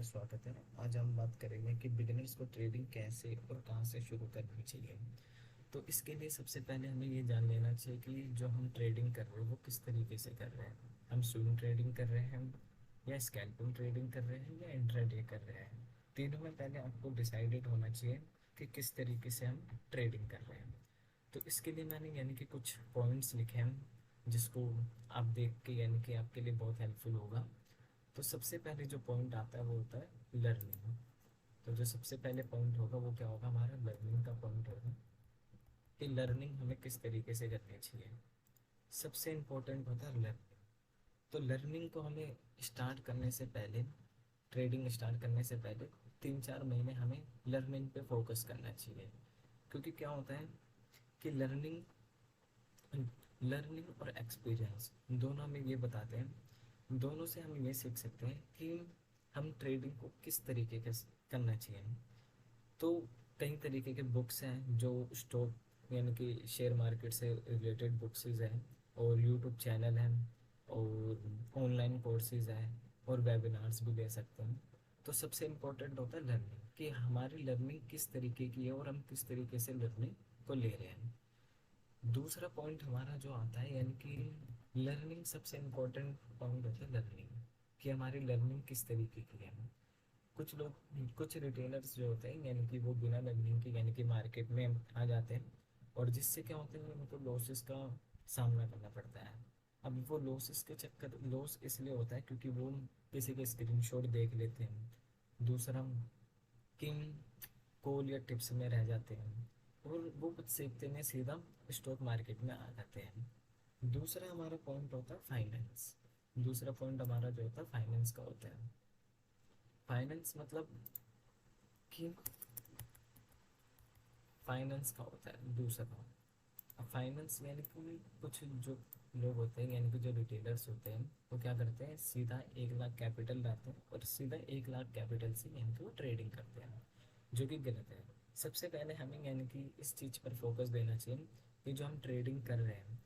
स्वागत है। आज हम बात करेंगे कि बिगिनर्स को ट्रेडिंग कैसे और कहाँ से शुरू करनी चाहिए। तो इसके लिए सबसे पहले हमें ये जान लेना चाहिए कि जो हम ट्रेडिंग कर रहे हैं वो किस तरीके से कर रहे हैं। हम स्विंग ट्रेडिंग कर रहे हैं या स्कैल्पिंग ट्रेडिंग कर रहे हैं या इंट्राडे कर रहे हैं। तीनों में पहले आपको डिसाइडेड होना चाहिए कि किस तरीके से हम ट्रेडिंग कर रहे हैं। तो इसके लिए मैंने यानी कि कुछ पॉइंट्स लिखे हैं जिसको आप देख के यानी कि आपके लिए बहुत हेल्पफुल होगा। तो सबसे पहले जो पॉइंट आता है वो होता है लर्निंग। तो जो सबसे पहले पॉइंट होगा वो क्या होगा, हमारा लर्निंग का पॉइंट होगा कि लर्निंग हमें किस तरीके से करनी चाहिए। सबसे इम्पोर्टेंट होता है लर्निंग। तो लर्निंग को हमें स्टार्ट करने से पहले, ट्रेडिंग स्टार्ट करने से पहले 3-4 महीने हमें लर्निंग पे फोकस करना चाहिए। क्योंकि क्या होता है कि लर्निंग लर्निंग और एक्सपीरियंस दोनों में ये बताते हैं, दोनों से हम ये सीख सकते हैं कि हम ट्रेडिंग को किस तरीके के करना चाहिए। तो कई तरीके के बुक्स हैं जो स्टॉक यानी कि शेयर मार्केट से रिलेटेड बुक्स हैं, और यूट्यूब चैनल हैं, और ऑनलाइन कोर्सेज हैं, और वेबिनार्स भी ले सकते हैं। तो सबसे इम्पोर्टेंट होता है लर्निंग, कि हमारी लर्निंग किस तरीके की है और हम किस तरीके से लर्निंग को ले रहे हैं। दूसरा पॉइंट हमारा जो आता है यानी कि लर्निंग, सबसे इम्पोर्टेंट पॉइंट होता है लर्निंग, कि हमारी लर्निंग किस तरीके की है। कुछ लोग, कुछ रिटेलर्स जो होते हैं यानी कि वो बिना लर्निंग के यानी कि मार्केट में आ जाते हैं, और जिससे क्या होता है उनको लॉसेस का सामना करना पड़ता है। अब वो लॉसेस के चक्कर, लॉस इसलिए होता है क्योंकि वो किसी के स्क्रीनशॉट देख लेते हैं। दूसरा, किन कॉल या टिप्स में रह जाते हैं, और वो कुछ सीखते नहीं, सीधा स्टॉक मार्केट में आ जाते हैं। दूसरा हमारा पॉइंट होता है फाइनेंस। दूसरा पॉइंट हमारा जो होता है फाइनेंस का होता है। फाइनेंस मतलब कि फाइनेंस का होता है दूसरा। अब फाइनेंस यानी कि कुछ जो लोग होते हैं यानी कि जो रिटेलर्स होते हैं वो क्या करते हैं, सीधा 1 लाख कैपिटल लाते हैं और सीधा 1 लाख कैपिटल से यानी कि वो ट्रेडिंग करते हैं, जो कि गलत है। सबसे पहले हमें यानी कि इस चीज़ पर फोकस देना चाहिए कि जो हम ट्रेडिंग कर रहे हैं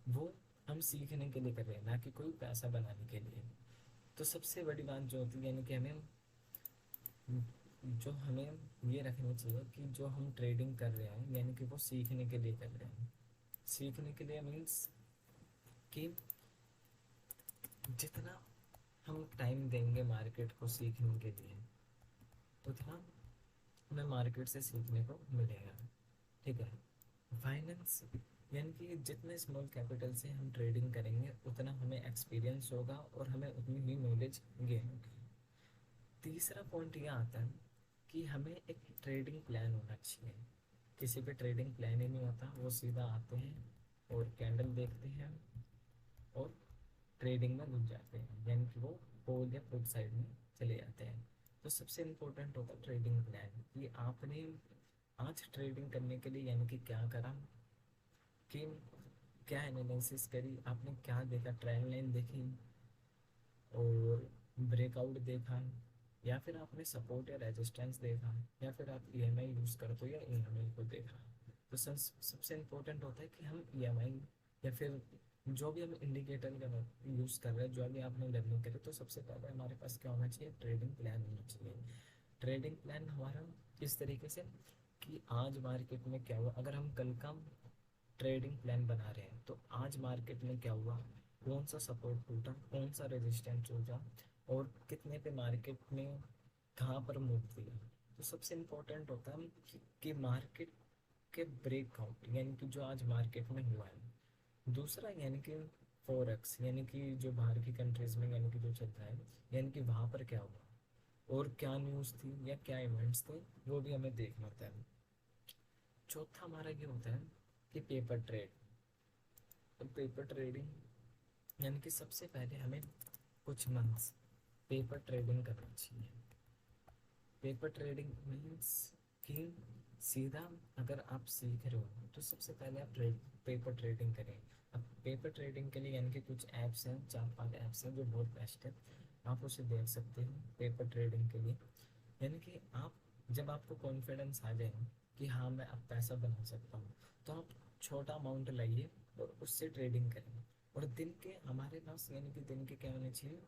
वो हम सीखने के लिए कर रहे हैं, ना कि कोई पैसा बनाने के लिए। तो सबसे बड़ी बात जो होती है यानी कि हमें, जो हमें ये रखनी चाहिए कि जो हम ट्रेडिंग कर रहे हैं यानी कि वो सीखने के लिए कर रहे हैं। सीखने के लिए मीन्स कि जितना हम टाइम देंगे मार्केट को सीखने के लिए उतना हमें मार्केट से सीखने को मिलेगा। ठीक है। फाइनेंस यानी कि जितने स्मॉल कैपिटल से हम ट्रेडिंग करेंगे उतना हमें एक्सपीरियंस होगा और हमें उतनी ही नॉलेज गेन होगी। तीसरा पॉइंट ये आता है कि हमें एक ट्रेडिंग प्लान होना चाहिए। किसी पे ट्रेडिंग प्लान ही नहीं होता, वो सीधा आते हैं और कैंडल देखते हैं और ट्रेडिंग में घुस जाते हैं, यानी कि वो कॉल या पुट साइड में चले जाते हैं। तो सबसे इम्पोर्टेंट होता है ट्रेडिंग प्लान, कि आपने आज ट्रेडिंग करने के लिए यानी कि क्या करा, कि क्या एनालिसिस करी, आपने क्या देखा, ट्रेंड लाइन देखी और ब्रेकआउट देखा, या फिर आपने सपोर्ट या रेजिस्टेंस देखा, या फिर आप ईएमआई यूज़ करते हो या ईएमआई को देखा। तो सबसे इम्पोर्टेंट होता है कि हम ईएमआई या फिर जो भी हम इंडिकेटर का यूज़ कर रहे हैं, जो भी आपने लर्निंग करी, तो सबसे पहले हमारे पास क्या होना चाहिए, ट्रेडिंग प्लान होना चाहिए। ट्रेडिंग प्लान हमारा किस तरीके से, कि आज मार्केट में क्या हुआ, अगर हम कल का ट्रेडिंग प्लान बना रहे हैं तो आज मार्केट में क्या हुआ, कौन सा सपोर्ट टूटा, कौन सा रेजिस्टेंस टूटा, और कितने पे मार्केट ने कहाँ पर मूव दिया। तो सबसे इम्पोर्टेंट होता है कि मार्केट के ब्रेकआउट यानी कि जो आज मार्केट में हुआ है। दूसरा यानी कि फॉरेक्स यानी कि जो बाहर की कंट्रीज में यानी कि जो चल रहा है, यानी कि वहाँ पर क्या हुआ और क्या न्यूज़ थी या क्या इवेंट्स थे, वो भी हमें देखना होता है। चौथा हमारा ये होता है कि पेपर ट्रेड। तो पेपर ट्रेडिंग यानी कि सबसे पहले हमें कुछ मंथ्स पेपर ट्रेडिंग करना चाहिए। पेपर ट्रेडिंग मीन्स कि सीधा, अगर आप सीख रहे हो तो सबसे पहले आप पेपर ट्रेडिंग करें। अब पेपर ट्रेडिंग के लिए यानी कि कुछ ऐप्स हैं, 4-5 ऐप्स हैं जो बहुत बेस्ट है, आप उसे देख सकते हो पेपर ट्रेडिंग के लिए। यानी कि आप, जब आपको कॉन्फिडेंस आ जाए कि हाँ मैं अब पैसा बना सकता हूँ, तो आप छोटा अमाउंट लाइए और उससे ट्रेडिंग करें। और दिन के हमारे पास यानी कि दिन के क्या होने चाहिए,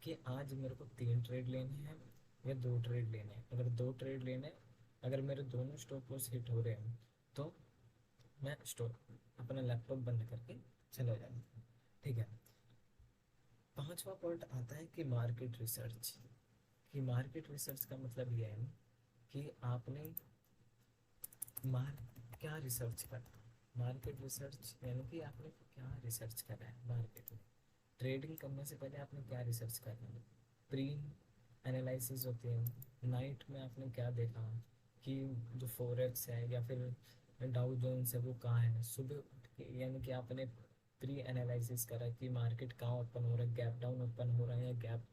कि आज मेरे को 3 ट्रेड लेने हैं, या 2 ट्रेड लेने हैं। अगर 2 ट्रेड लेने हैं, अगर मेरे दोनों स्टॉप लॉस हिट हो रहे हैं तो मैं स्टॉप अपना लैपटॉप बंद करके चला जाऊँ। ठीक है। पांचवा पॉइंट आता है कि मार्केट रिसर्च। कि मार्केट रिसर्च का मतलब ये है कि आपने मार क्या रिसर्च करा। मार्केट रिसर्च यानी कि आपने क्या रिसर्च करा है मार्केट में। ट्रेडिंग करने से पहले आपने क्या रिसर्च करना है। प्री एनालिसिस होती है, नाइट में आपने क्या देखा कि जो फॉरेक्स है या फिर डाउ जोन्स है वो कहाँ है। सुबह उठ के यानी कि आपने प्री एनालिसिस करा कि मार्केट कहाँ ओपन हो रहा है, गैप डाउन ओपन हो रहा है या गैप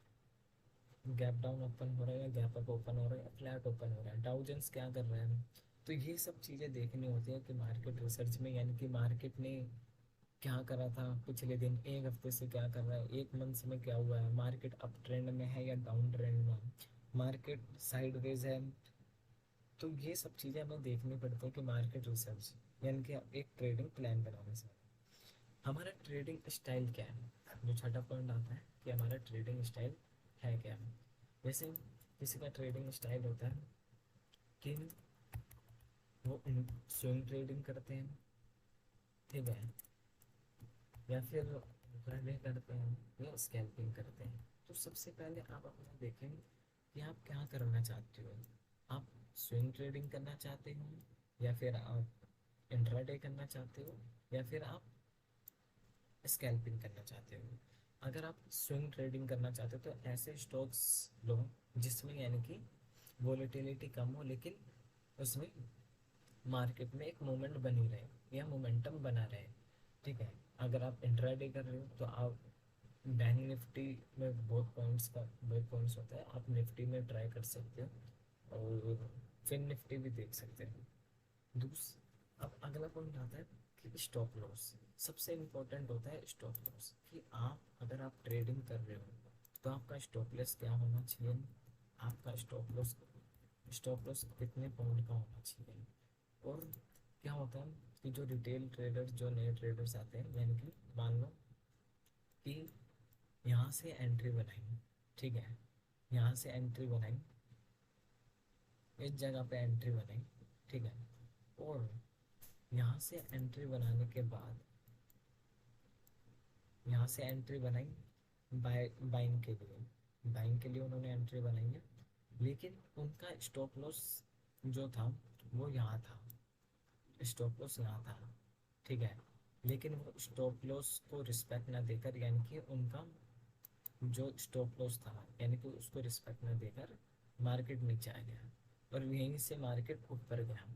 गैप डाउन ओपन हो रहा है या गैप अप ओपन हो रहा है या फ्लैट ओपन हो रहा है, डाउ जोन्स क्या कर रहा है। तो ये सब चीज़ें देखनी होती है कि मार्केट रिसर्च में, यानी कि मार्केट ने क्या करा था पिछले दिन, एक हफ्ते से क्या कर रहा है, एक मंथ में क्या हुआ है, मार्केट अप ट्रेंड में है या डाउन ट्रेंड में है, मार्केट साइडवेज है। तो ये सब चीज़ें हमें देखनी पड़ती है कि मार्केट रिसर्च यानी कि एक ट्रेडिंग प्लान बनाने से। हमारा ट्रेडिंग स्टाइल क्या है, जो छठा पॉइंट आता है कि हमारा ट्रेडिंग स्टाइल है क्या। जैसे किसी का ट्रेडिंग स्टाइल होता है कि वो स्विंग ट्रेडिंग करते हैं, ठीक है, या फिर ट्रेडिंग करते हैं या स्कैल्पिंग करते हैं। तो सबसे पहले आप अपना देखें कि आप क्या करना चाहते हो। आप स्विंग ट्रेडिंग करना चाहते हो या फिर आप इंट्राडे करना चाहते हो या फिर आप स्कैल्पिंग करना चाहते हो। अगर आप स्विंग ट्रेडिंग करना चाहते हो तो ऐसे स्टॉक्स लो जिसमें यानी कि वोलेटिलिटी कम हो लेकिन उसमें मार्केट में एक मोमेंट बनी रहे या मोमेंटम बना रहे। ठीक है। अगर आप इंट्राडे कर रहे हो तो आप बैंक निफ्टी में बहुत पॉइंट्स होता है, आप निफ्टी में ट्राई कर सकते हो और फिर निफ्टी भी देख सकते हो। दूस अब अगला पॉइंट आता है कि स्टॉप लॉस। सबसे इम्पोर्टेंट होता है स्टॉप लॉस, कि आप अगर आप ट्रेडिंग कर रहे हो तो आपका स्टॉप लॉस क्या होना चाहिए। आपका स्टॉप लॉस कितने पॉइंट का होना चाहिए। और क्या होता है कि जो रिटेल ट्रेडर्स, जो नए ट्रेडर्स आते हैं, यानी कि मान लो कि यहाँ से एंट्री बनाई, ठीक है, यहाँ से एंट्री बनाई, इस जगह पे एंट्री बनाई, ठीक है, और यहाँ से एंट्री बनाने के बाद यहाँ से एंट्री बनाई बाइंग के लिए, बाइंग के लिए उन्होंने एंट्री बनाई है, लेकिन उनका स्टॉप लॉस जो था वो यहाँ था, स्टॉप लॉस यहाँ था, ठीक है, लेकिन वो स्टॉप लॉस को रिस्पेक्ट ना देकर, यानी कि उनका जो स्टॉप लॉस था यानी कि उसको रिस्पेक्ट ना देकर मार्केट नीचे आ गया और यहीं से मार्केट ऊपर गया।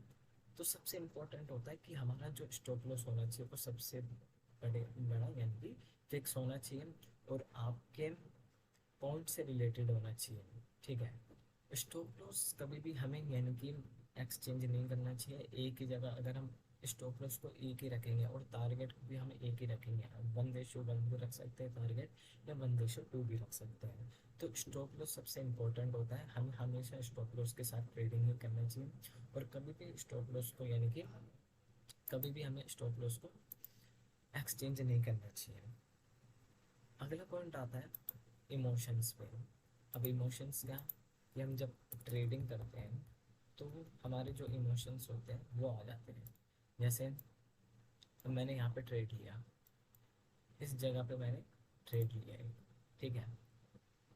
तो सबसे इम्पोर्टेंट होता है कि हमारा जो स्टॉप लॉस होना चाहिए वो सबसे बड़ा यानी कि फिक्स होना चाहिए और आपके पॉइंट से रिलेटेड होना चाहिए। ठीक है। स्टॉप लॉस कभी भी हमें यानी कि एक्सचेंज नहीं करना चाहिए एक ही जगह। अगर हम स्टॉप लॉस को एक ही रखेंगे और टारगेट को भी हम एक ही रखेंगे, 1:1 भी रख सकते हैं टारगेट या 1:2 भी रख सकते हैं। तो स्टॉप लॉस सबसे इम्पोर्टेंट होता है, हम हमेशा स्टॉप लॉस के साथ ट्रेडिंग ही करना चाहिए और कभी भी स्टॉप लॉस को यानी कि कभी भी हमें स्टॉप लॉस को एक्सचेंज नहीं करना चाहिए। अगला पॉइंट आता है इमोशंस पे। अब इमोशंस क्या, कि हम जब ट्रेडिंग करते हैं तो हमारे जो इमोशंस होते हैं वो आ जाते हैं। जैसे मैंने यहाँ पे ट्रेड लिया, इस जगह पे मैंने ट्रेड लिया है, ठीक है।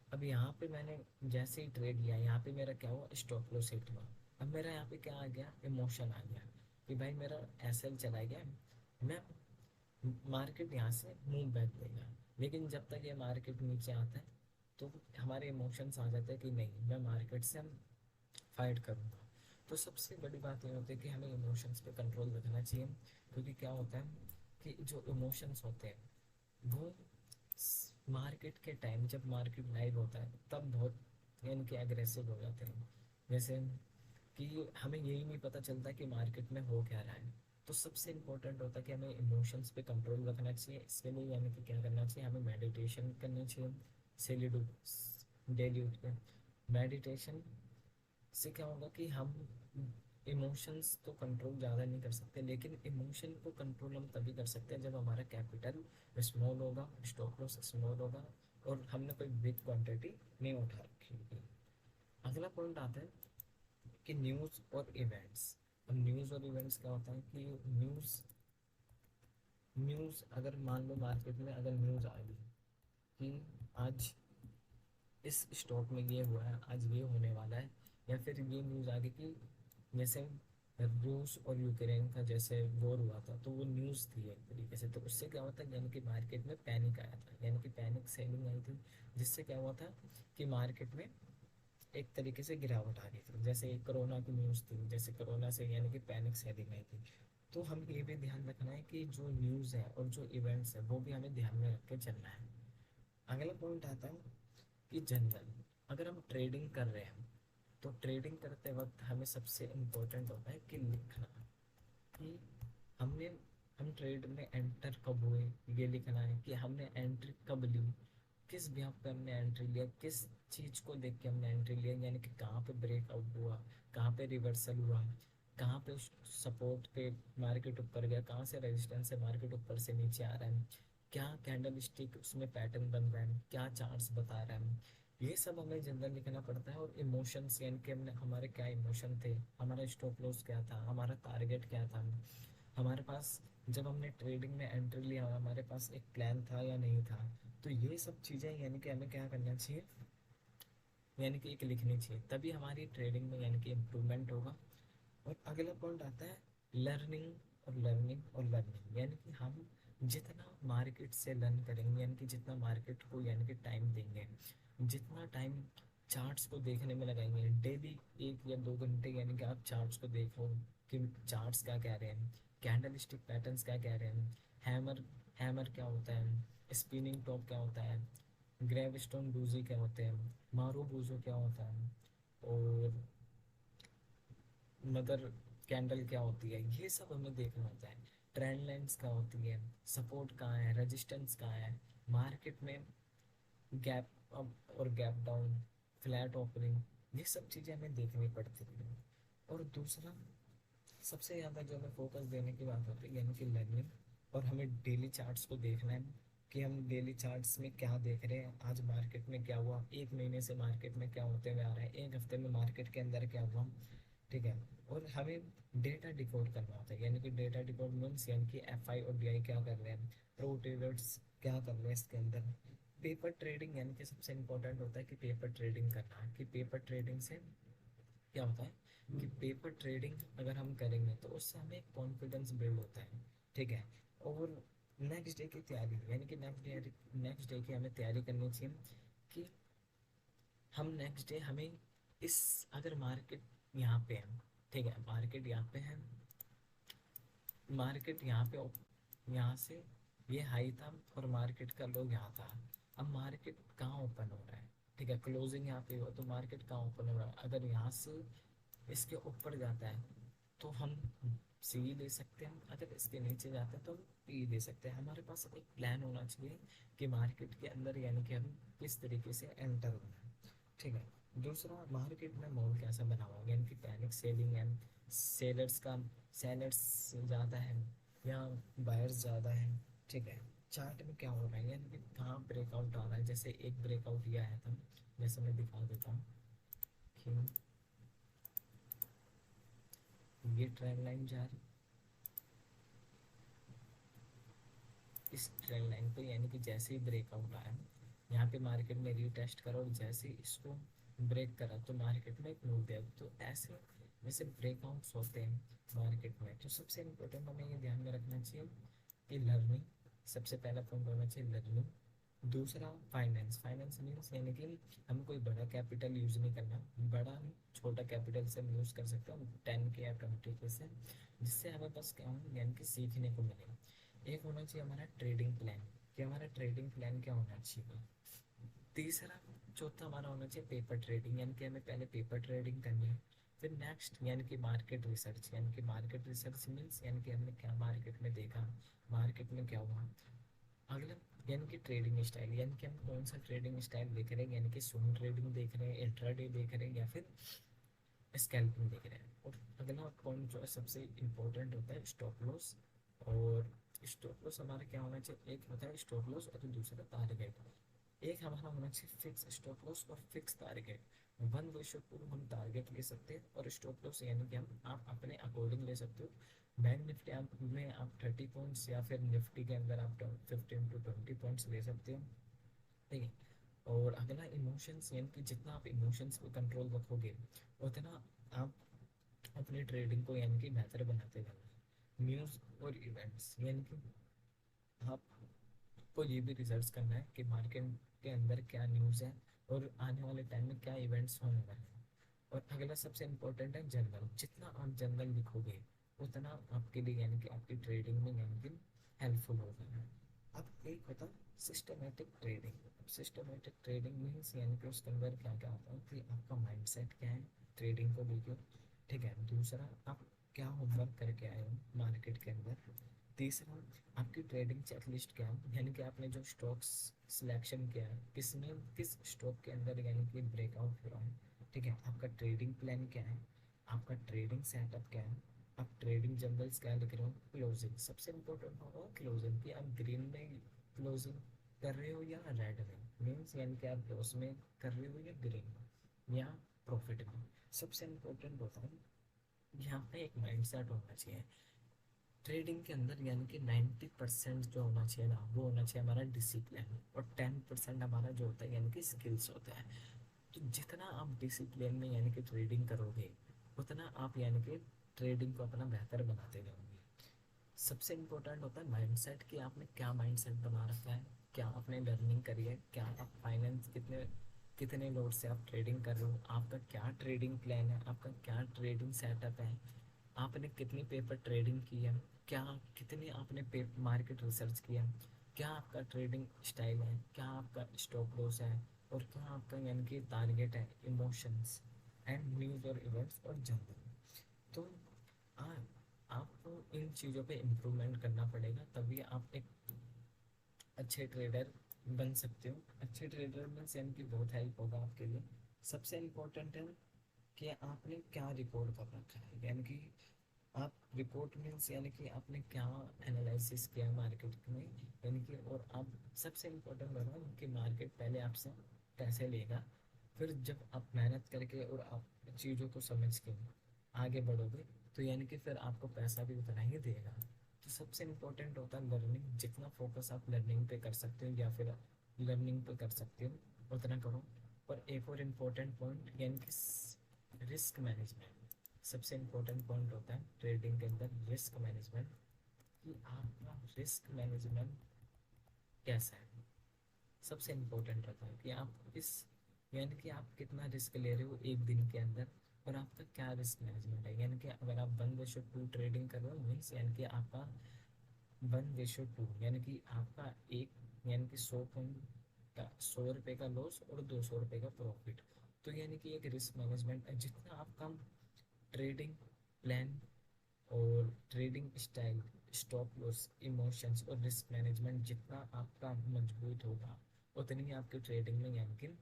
अब यहाँ पे मैंने जैसे ही ट्रेड लिया, यहाँ पे मेरा क्या हुआ, स्टॉप लॉस हिट हुआ। अब मेरा यहाँ पे क्या आ गया, इमोशन आ गया कि भाई मेरा एसएल चला गया, मैं मार्केट यहाँ से मूव बैक देगा। लेकिन जब तक ये मार्केट नीचे आता है तो हमारे इमोशंस आ जाते हैं कि नहीं, मैं मार्केट से फाइट करूँगा। तो सबसे बड़ी बात ये होती है कि हमें इमोशंस पे कंट्रोल रखना चाहिए, क्योंकि क्या होता है कि जो इमोशंस होते हैं वो मार्केट के टाइम, जब मार्केट लाइव होता है तब बहुत यानी कि एग्रेसिव हो जाते हैं। जैसे कि हमें यही नहीं पता चलता कि मार्केट में हो क्या रहा है। तो सबसे इम्पोर्टेंट होता है कि हमें इमोशंस पे कंट्रोल रखना चाहिए। इसके लिए यानी कि क्या करना चाहिए, हमें मेडिटेशन करना चाहिए। सेली डू डेली उठ के मेडिटेशन से क्या होगा कि हम इमोशंस तो कंट्रोल ज़्यादा नहीं कर सकते, लेकिन इमोशन को कंट्रोल हम तभी कर सकते हैं जब हमारा कैपिटल स्मॉल होगा, स्टॉप लॉस स्मॉल होगा और हमने कोई बिग क्वांटिटी नहीं उठा रखी होगी। अगला पॉइंट आता है कि न्यूज़ और इवेंट्स। अब न्यूज़ और इवेंट्स क्या होता है कि न्यूज़ न्यूज़ अगर मान लो मार्केट में अगर न्यूज़ आ गई कि आज इस स्टॉक में ये हुआ है, आज ये होने वाला है, या फिर ये न्यूज़ आ गई कि जैसे रूस और यूक्रेन का जैसे वॉर हुआ था, तो वो न्यूज़ थी एक तरीके से, तो उससे क्या होता है यानी कि मार्केट में पैनिक आया था, यानी कि पैनिक सेलिंग आई थी, जिससे क्या हुआ था कि मार्केट में एक तरीके से गिरावट आ गई थी। जैसे कोरोना की न्यूज़ थी, जैसे कोरोना से यानी कि पैनिक सेलिंग आई थी। तो हम ये भी ध्यान रखना है कि जो न्यूज़ है और जो इवेंट्स है वो भी हमें ध्यान में रख के चलना है। अगला पॉइंट आता है कि जनरल, अगर हम ट्रेडिंग कर रहे हैं तो ट्रेडिंग करते वक्त हमें सबसे इम्पोर्टेंट होता है कि लिखना, कि हमने हम ट्रेड में एंटर कब हुए ये लिखना है, कि हमने एंट्री कब ली, किस ब्याह पे हमने एंट्री लिया, किस चीज़ को देख के हमने एंट्री लिया, यानी कि कहाँ पे ब्रेकआउट हुआ, कहाँ पे रिवर्सल हुआ, कहाँ पे सपोर्ट पे मार्केट ऊपर गया, कहाँ से रेजिस्टेंस है मार्केट ऊपर से नीचे आ रहा है, क्या कैंडल स्टिक उसमें पैटर्न बन रहा है, क्या चार्ट्स बता रहा है, ये सब हमें जनरल लिखना पड़ता है। और इमोशंस यानी कि हमने हमारे क्या इमोशन थे, हमारा स्टॉप लॉस क्या था, हमारा टारगेट क्या था, हमारे पास जब हमने ट्रेडिंग में एंट्री लिया हमारे पास एक प्लान था या नहीं था। तो ये सब चीज़ें यानी कि हमें क्या करना चाहिए, यानी कि एक लिखनी चाहिए, तभी हमारी ट्रेडिंग में यानी कि इम्प्रूवमेंट होगा। और अगला पॉइंट आता है लर्निंग, और लर्निंग और लर्निंग, यानी कि हम जितना मार्केट से लर्न करेंगे, यानी कि जितना मार्केट को यानी कि टाइम देंगे, जितना टाइम चार्ट्स को देखने में लगाएंगे, डेली 1 या 2 घंटे यानी कि आप चार्ट्स को देखो कि चार्ट्स क्या कह रहे हैं, कैंडल स्टिक पैटर्न्स क्या कह रहे हैं, हैमर हैमर क्या होता है, स्पिनिंग टॉप क्या होता है, ग्रेवस्टोन डूजी क्या होते हैं, मारो बूजो क्या होता है, और मदर कैंडल क्या होती है, ये सब हमें देखना होता है। ट्रेंड लाइन्स क्या होती है, सपोर्ट कहाँ है, रेजिस्टेंस कहाँ है, मार्केट में गैप अप और गैप डाउन, फ्लैट ओपनिंग, ये सब चीज़ें हमें देखनी पड़ती हैं। और दूसरा सबसे ज़्यादा जो हमें फोकस देने की बात होती है यानी कि लर्निंग, और हमें डेली चार्ट्स को देखना है कि हम डेली चार्ट्स में क्या देख रहे हैं, आज मार्केट में क्या हुआ, 1 महीने से मार्केट में क्या होते हुए आ रहा है, 1 हफ्ते में मार्केट के अंदर क्या हुआ, ठीक है। और हमें डेटा डिकोड करना होता है, यानी कि डेटा डिकोड मीन्स यानी कि एफ आई और डी आई क्या कर रहे हैं, प्रो ट्रेडर्स क्या कर रहे हैं इसके अंदर। पेपर ट्रेडिंग यानी कि सबसे इम्पोर्टेंट होता है कि पेपर ट्रेडिंग करना है, कि पेपर ट्रेडिंग से क्या होता है कि पेपर ट्रेडिंग अगर हम करेंगे तो उससे हमें कॉन्फिडेंस बिल्ड होता है, ठीक है। और नेक्स्ट डे की तैयारी यानी कि नेक्स्ट डे की हमें तैयारी करनी चाहिए कि हम नेक्स्ट डे हमें इस अगर मार्केट यहाँ पे है, ठीक है, मार्केट यहाँ पे है, मार्केट यहाँ पे यहाँ से ये हाई था और मार्केट का लो यहाँ था, अब मार्केट कहाँ ओपन हो रहा है, ठीक है, क्लोजिंग यहाँ पे हुआ तो मार्केट कहाँ ओपन हो रहा है, अगर यहाँ से इसके ऊपर जाता है तो हम सी ले सकते हैं, अगर इसके नीचे जाता है तो हम पी ले सकते हैं। हमारे पास एक प्लान होना चाहिए कि मार्केट के अंदर यानी कि हम किस तरीके से एंटर होना है, ठीक है। दूसरा मार्केट में माहौल कैसा बना हुआ है, यानी कि पैनिक सेलिंग है, सेलर्स का सेलर्स ज़्यादा है या बायर्स ज़्यादा है, ठीक है। चार्ट में क्या हो रहा है यानी कि कहाँ ब्रेकआउट आ रहा है, जैसे एक ब्रेकआउट ये आया था, जैसे मैं दिखा देता हूँ कि ये ट्रेंड लाइन जा रही, इस ट्रेंड लाइन पे यानी कि जैसे ही ब्रेकआउट आया यहाँ पे मार्केट में रीटेस्ट करा और जैसे ही इसको ब्रेक करा तो मार्केट में एक मूव दिया, तो ऐसे जैसे ब्रेकआउट्स होते हैं मार्केट में, तो सबसे इम्पोर्टेंट हमें ये ध्यान में रखना चाहिए कि लर्निंग, सबसे पहला पॉइंट होना चाहिए लर्निंग। दूसरा फाइनेंस, फाइनेंस मीन्स यानी कि हमें कोई बड़ा कैपिटल यूज़ नहीं करना, बड़ा नहीं छोटा कैपिटल से हम यूज़ कर सकते हैं 10 के या 20 के से, जिससे हमें बस क्या हो यानी कि सीखने को मिले। एक होना चाहिए हमारा ट्रेडिंग प्लान, कि हमारा ट्रेडिंग प्लान क्या होना चाहिए। तीसरा चौथा हमारा होना चाहिए पेपर ट्रेडिंग, यानी कि हमें पहले पेपर ट्रेडिंग करनी है। फिर नेक्स्ट यानी कि मार्केट रिसर्च, यानी कि मार्केट रिसर्च मीन्स यानी कि हमने क्या मार्केट में देखा, मार्केट में क्या हुआ। अगला यानी कि ट्रेडिंग स्टाइल, यानी कि हम कौन सा ट्रेडिंग स्टाइल देख रहे हैं, यानी कि स्विंग ट्रेडिंग देख रहे हैं, इंट्राडे देख रहे हैं, या फिर स्कैल्पिंग देख रहे हैं। और अगला पॉइंट जो है सबसे इम्पोर्टेंट होता है स्टॉप लॉस। और स्टॉप लॉस हमारा क्या होना चाहिए, एक होता है स्टॉप लॉस और दूसरा टारगेट। एक हमारा होना चाहिए फिक्स स्टॉप लॉस और फिक्स टारगेट। 1:2 हम टारगेट ले सकते हैं और स्टॉप लॉस यानी कि हम आप अपने अकॉर्डिंग ले सकते हो। बैंक निफ्टी आप में आप 30 पॉइंट्स या फिर निफ्टी के अंदर आप 15 to 20 पॉइंट्स ले सकते हो। ठीक है। और अगला इमोशंस, यानी कि जितना आप इमोशंस पे कंट्रोल रखोगे उतना आप अपनी ट्रेडिंग को यानी कि बेहतर बनाते जाओगे। न्यूज़ और इवेंट्स, यानी कि आपको ये भी रिसर्च करना है कि मार्केट के अंदर क्या न्यूज़ है और आने वाले टाइम में क्या इवेंट्स होने वाले हैं। और अगला सबसे इम्पोर्टेंट है जर्नल। जितना आप जर्नल लिखोगे उतना आपके लिए यानी कि आपकी ट्रेडिंग में यानी कि हेल्पफुल होगा। अब एक होता है systematic trading. Systematic trading means यानी कि उसके अंदर क्या क्या आता है कि आपका माइंडसेट क्या है ट्रेडिंग को लेकर। ठीक है। दूसरा, आप क्या होमवर्क करके आए हो मार्केट के अंदर। तीसरा, आपकी ट्रेडिंग चेकलिस्ट क्या है, यानी कि आपने जो स्टॉक्स सिलेक्शन किया है किसमें किस स्टॉक के अंदर यानी कि ब्रेकआउट हुआ है। ठीक है। आपका ट्रेडिंग प्लान क्या है, आपका ट्रेडिंग सेटअप क्या है, आप ट्रेडिंग जर्नल्स क्या लिख रहे हो। क्लोजिंग सबसे इम्पोर्टेंट होगा, क्लोजिंग कि आप ग्रीन में क्लोजिंग कर रहे हो या रेड में, मीन्स यानी कि आप लॉस में कर रहे हो या ग्रीन में या प्रॉफिट में। सबसे इम्पोर्टेंट होता है यहाँ पे एक माइंड सेट होना चाहिए ट्रेडिंग के अंदर, यानी कि 90% जो होना चाहिए ना वो होना चाहिए हमारा डिसिप्लिन, और 10% हमारा जो होता है यानी कि स्किल्स होता है। तो जितना आप डिसिप्लिन में यानी कि ट्रेडिंग करोगे उतना आप यानी कि ट्रेडिंग को अपना बेहतर बनाते जाओगे। सबसे इम्पोर्टेंट होता है माइंडसेट कि आपने क्या माइंडसेट बना रखा है, क्या आपने लर्निंग करी है, क्या आप फाइनेंस कितने कितने लोड से आप ट्रेडिंग कर रहे हो, आपका क्या ट्रेडिंग प्लान है, आपका क्या ट्रेडिंग सेटअप है, आपने कितनी पेपर ट्रेडिंग की है, क्या कितनी आपने मार्केट रिसर्च किया, क्या आपका ट्रेडिंग स्टाइल है, क्या आपका स्टॉप लॉस है, और क्या आपका यानी कि टारगेट है, इमोशंस एंड न्यूज़ और इवेंट्स और जनरल। तो आ, आपको इन चीज़ों पे इम्प्रूवमेंट करना पड़ेगा, तभी आप एक अच्छे ट्रेडर बन सकते हो। अच्छे ट्रेडर में यानी कि बहुत हेल्प होगा आपके लिए। सबसे इम्पोर्टेंट है कि आपने क्या रिकॉर्ड कर रखा है, यानी कि आप रिपोर्ट मीन्स यानी कि आपने क्या एनालिसिस किया मार्केट में, यानी कि और आप सबसे इम्पोर्टेंट होगा कि मार्केट पहले आपसे पैसे लेगा, फिर जब आप मेहनत करके और आप चीज़ों को समझ के आगे बढ़ोगे तो यानी कि फिर आपको पैसा भी उतना ही देगा। तो सबसे इम्पोर्टेंट होता है लर्निंग। जितना फोकस आप लर्निंग पे कर सकते हो या फिर लर्निंग पे कर सकते हो उतना करो। और एक और इम्पोर्टेंट पॉइंट यानी कि रिस्क मैनेजमेंट। सबसे इम्पोर्टेंट पॉइंट होता है ट्रेडिंग के अंदर रिस्क मैनेजमेंट, कि आपका रिस्क मैनेजमेंट कैसा है। सबसे इम्पोर्टेंट होता है कि आप इस यानी कि आप कितना रिस्क ले रहे हो एक दिन के अंदर, और आपका क्या रिस्क मैनेजमेंट है। यानी कि अगर आप 1:2 ट्रेडिंग कर रहे हो मीन्स यानी कि आपका 1:2 यानी कि आपका एक यानी कि 100 पॉइंट का 100 रुपये का लॉस और 200 रुपये का प्रॉफिट। तो यानी कि एक रिस्क मैनेजमेंट है। जितना आपका ट्रेडिंग प्लान और trading style, stop loss, emotions और रिस्क मैनेजमेंट जितना आपका मजबूत होगा उतनी ही आपकी ट्रेडिंग में यानी कि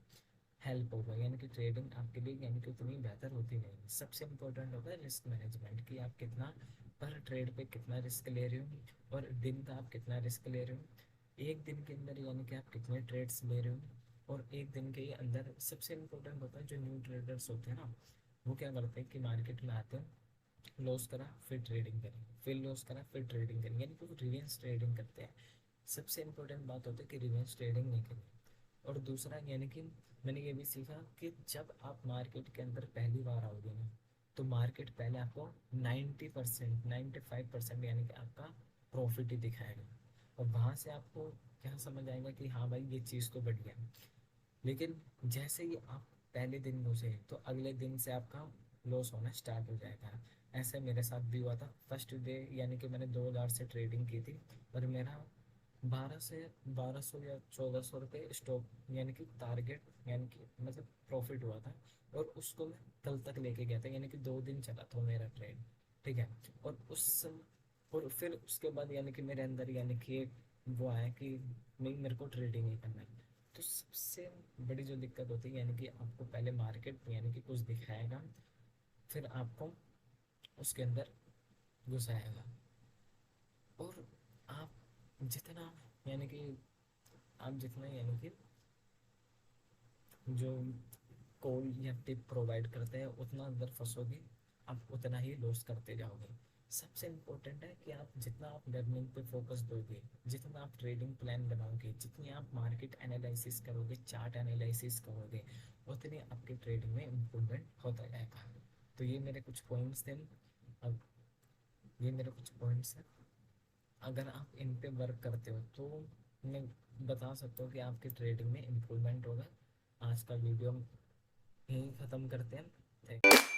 हेल्प होगा, यानी कि ट्रेडिंग आपके लिए यानी कि उतनी बेहतर होती रहेगी। सबसे इम्पोर्टेंट होता है रिस्क मैनेजमेंट, कि आप कितना पर ट्रेड पे कितना रिस्क ले रहे हो और दिन का आप कितना रिस्क ले रहे हो, एक दिन के अंदर यानी कि आप कितने ट्रेड्स ले रहे हो। और एक दिन के अंदर सबसे इम्पोर्टेंट होता है जो न्यू ट्रेडर्स होते हैं ना, वो क्या करते हैं कि मार्केट में आते हैं, लॉस करा फिर ट्रेडिंग करें, फिर लॉस करा फिर ट्रेडिंग करें, यानी कि वो रिवेंस ट्रेडिंग करते हैं। सबसे इम्पोर्टेंट बात होती है कि रिवेंस ट्रेडिंग नहीं करनी। और दूसरा यानी कि मैंने ये भी सीखा कि जब आप मार्केट के अंदर पहली बार आओगे ना तो मार्केट पहले आपको 90% 95% यानी कि आपका प्रॉफिट ही दिखाएगा, और वहाँ से आपको क्या समझ आएगा कि हाँ भाई ये चीज़ तो बढ़िया है। लेकिन जैसे ही आप पहले दिन घुसे तो अगले दिन से आपका लॉस होना स्टार्ट हो जाएगा। ऐसे मेरे साथ भी हुआ था फर्स्ट डे, यानी कि मैंने 2,000 से ट्रेडिंग की थी और मेरा 1200 या 1,400 रुपये स्टॉप यानी कि टारगेट यानी कि मतलब प्रॉफिट हुआ था। और उसको मैं कल तक लेके गया था, यानी कि 2 दिन चला था मेरा ट्रेड। ठीक है। और उस और फिर उसके बाद यानी कि मेरे अंदर यानी कि एक वो आया कि नहीं मेरे को ट्रेडिंग ही करना है। तो सबसे बड़ी जो दिक्कत होती है यानी कि आपको पहले मार्केट यानी कि कुछ दिखाएगा, फिर आपको उसके अंदर घुसाएगा। और आप जितना यानी कि आप जितना यानी कि जो कॉल या टिप प्रोवाइड करते हैं उतना अंदर फंसोगे, आप उतना ही लॉस करते जाओगे। सबसे इम्पोर्टेंट है कि आप जितना आप लर्निंग पे फोकस दोगे, जितना आप ट्रेडिंग प्लान बनाओगे, जितनी आप मार्केट एनालिसिस करोगे, चार्ट एनालिसिस करोगे, उतनी आपके ट्रेडिंग में इम्प्रूवमेंट होता जाएगा। तो ये मेरे कुछ पॉइंट्स थे। अब ये मेरे कुछ पॉइंट्स हैं, अगर आप इन पे वर्क करते हो तो मैं बता सकता हूँ कि आपके ट्रेडिंग में इम्प्रूवमेंट होगा। आज का वीडियो यहीं ख़त्म करते हैं। थैंक